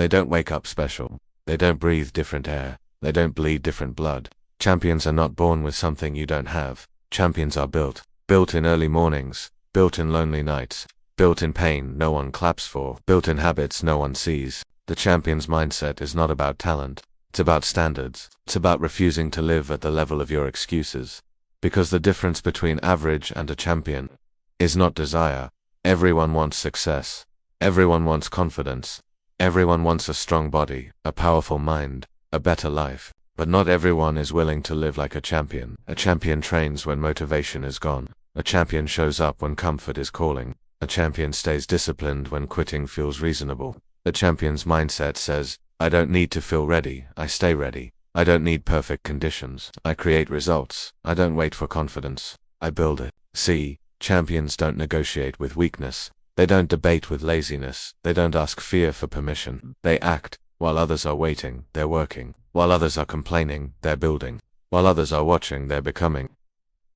They don't wake up special. They don't breathe different air. They don't bleed different blood. Champions are not born with something you don't have. Champions are built. Built in early mornings. Built in lonely nights. Built in pain no one claps for. Built in habits no one sees. The champion's mindset is not about talent. It's about standards. It's about refusing to live at the level of your excuses. Because the difference between average and a champion is not desire. Everyone wants success. Everyone wants confidence. Everyone wants a strong body, a powerful mind, a better life. But not everyone is willing to live like a champion. A champion trains when motivation is gone. A champion shows up when comfort is calling. A champion stays disciplined when quitting feels reasonable. The champion's mindset says, I don't need to feel ready, I stay ready. I don't need perfect conditions, I create results. I don't wait for confidence, I build it. See, champions don't negotiate with weakness. They don't debate with laziness. They don't ask fear for permission. They act. While others are waiting, they're working. While others are complaining, they're building. While others are watching, they're becoming.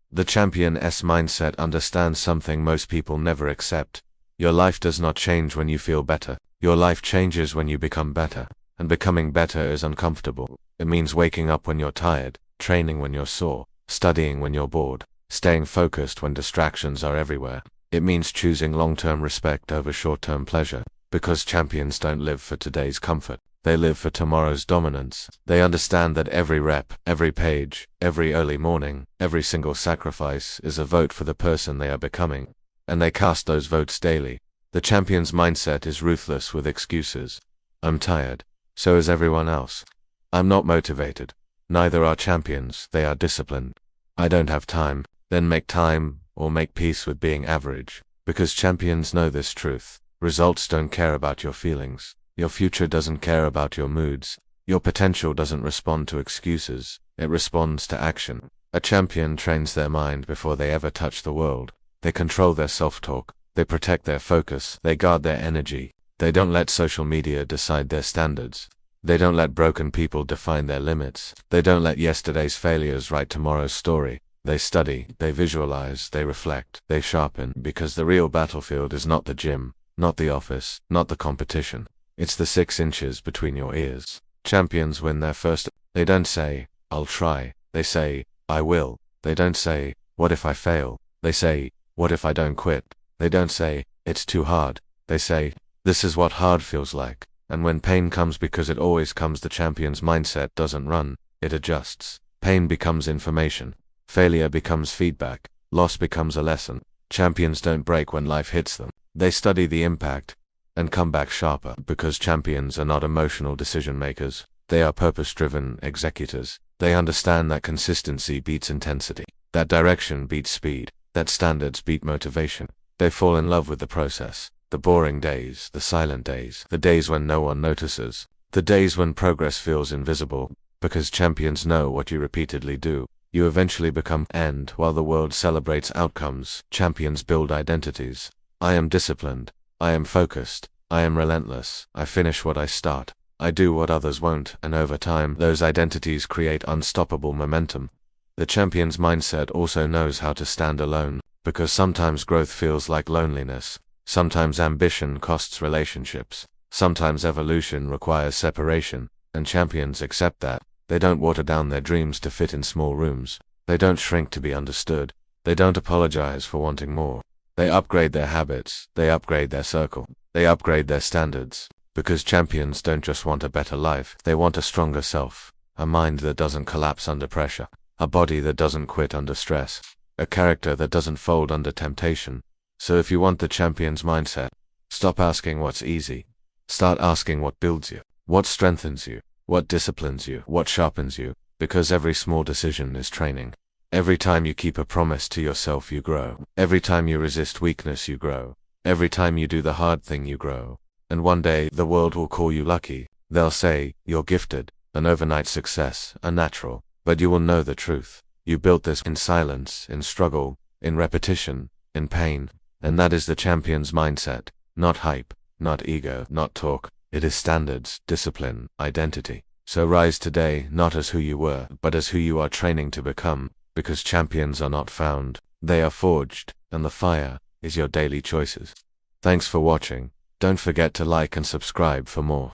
The champion's mindset understands something most people never accept. Your life does not change when you feel better. Your life changes when you become better. And becoming better is uncomfortable. It means waking up when you're tired, training when you're sore, studying when you're bored, staying focused when distractions are everywhere. It means choosing long-term respect over short-term pleasure. Because champions don't live for today's comfort. They live for tomorrow's dominance. They understand that every rep, every page, every early morning, every single sacrifice is a vote for the person they are becoming. And they cast those votes daily. The champion's mindset is ruthless with excuses. I'm tired. So is everyone else. I'm not motivated. Neither are champions, they are disciplined. I don't have time. Then make time, or make peace with being average. Because champions know this truth. Results don't care about your feelings. Your future doesn't care about your moods. Your potential doesn't respond to excuses. It responds to action. A champion trains their mind before they ever touch the world. They control their self-talk. They protect their focus. They guard their energy. They don't let social media decide their standards. They don't let broken people define their limits. They don't let yesterday's failures write tomorrow's story. They study, they visualize, they reflect, they sharpen, because the real battlefield is not the gym, not the office, not the competition. It's the 6 inches between your ears. Champions win their first. They don't say, I'll try. They say, I will. They don't say, what if I fail? They say, what if I don't quit? They don't say, it's too hard. They say, this is what hard feels like. And when pain comes, because it always comes, the champion's mindset doesn't run, it adjusts. Pain becomes information. Failure becomes feedback. Loss becomes a lesson. Champions don't break when life hits them. They study the impact and come back sharper, because champions are not emotional decision makers. They are purpose-driven executors. They understand that consistency beats intensity, that direction beats speed, that standards beat motivation. They fall in love with the process. The boring days, the silent days, the days when no one notices, the days when progress feels invisible. Because champions know what you repeatedly do, you eventually become. And while the world celebrates outcomes, champions build identities. I am disciplined. I am focused. I am relentless. I finish what I start. I do what others won't, and over time, those identities create unstoppable momentum. The champion's mindset also knows how to stand alone, because sometimes growth feels like loneliness. Sometimes ambition costs relationships. Sometimes evolution requires separation, and champions accept that. They don't water down their dreams to fit in small rooms. They don't shrink to be understood. They don't apologize for wanting more. They upgrade their habits. They upgrade their circle. They upgrade their standards. Because champions don't just want a better life, they want a stronger self. A mind that doesn't collapse under pressure. A body that doesn't quit under stress. A character that doesn't fold under temptation. So if you want the champion's mindset, stop asking what's easy. Start asking what builds you, what strengthens you, what disciplines you, what sharpens you, because every small decision is training. Every time you keep a promise to yourself, you grow. Every time you resist weakness, you grow. Every time you do the hard thing, you grow. And one day, the world will call you lucky. They'll say, you're gifted, an overnight success, a natural. But you will know the truth. You built this in silence, in struggle, in repetition, in pain. And that is the champion's mindset. Not hype, not ego, not talk. It is standards, discipline, identity. So rise today, not as who you were, but as who you are training to become. Because champions are not found, they are forged, and the fire is your daily choices. Thanks for watching. Don't forget to like and subscribe for more.